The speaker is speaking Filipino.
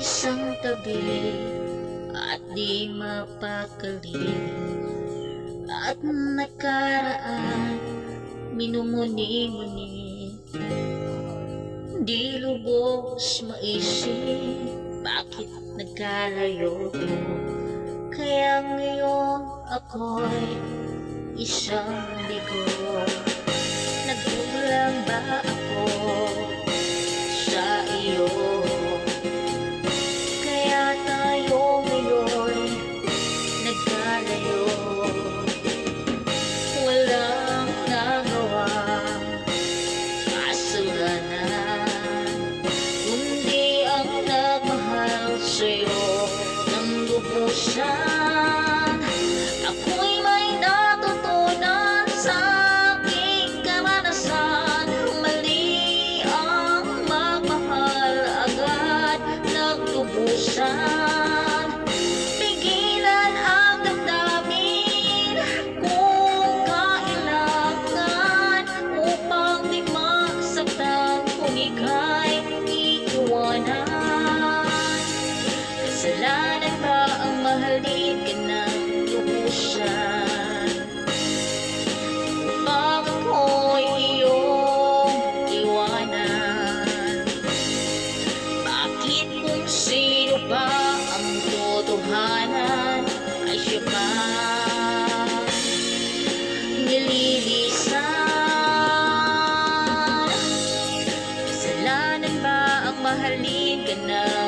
isang tabi at di mapakali, at nakaraan minumuni-muni. Di lubos maisip bakit nagkalayo, kaya ngayon ako'y isang bigo. Nagkulang ba ako sa iyo? Kaya tayo ngayon nagkalayo. Walang nagawang kasalanan, kundi ang nagmahal sa'yo ng lubusan. Ako'y may natutunan sa aking karanasan. Mali ang magmahal agad ng lubusan. Pigilan ang damdamin kung kailangan, upang di masaktan kung ika'y iiwanan. Kasalanan ba ang mahalin ka ng lubusan? Upang ako'y iyong iwanan? Bakit kung sino ba ang totohanan ay siya pa nililisan? Kasalanan ba ang mahalin ka ng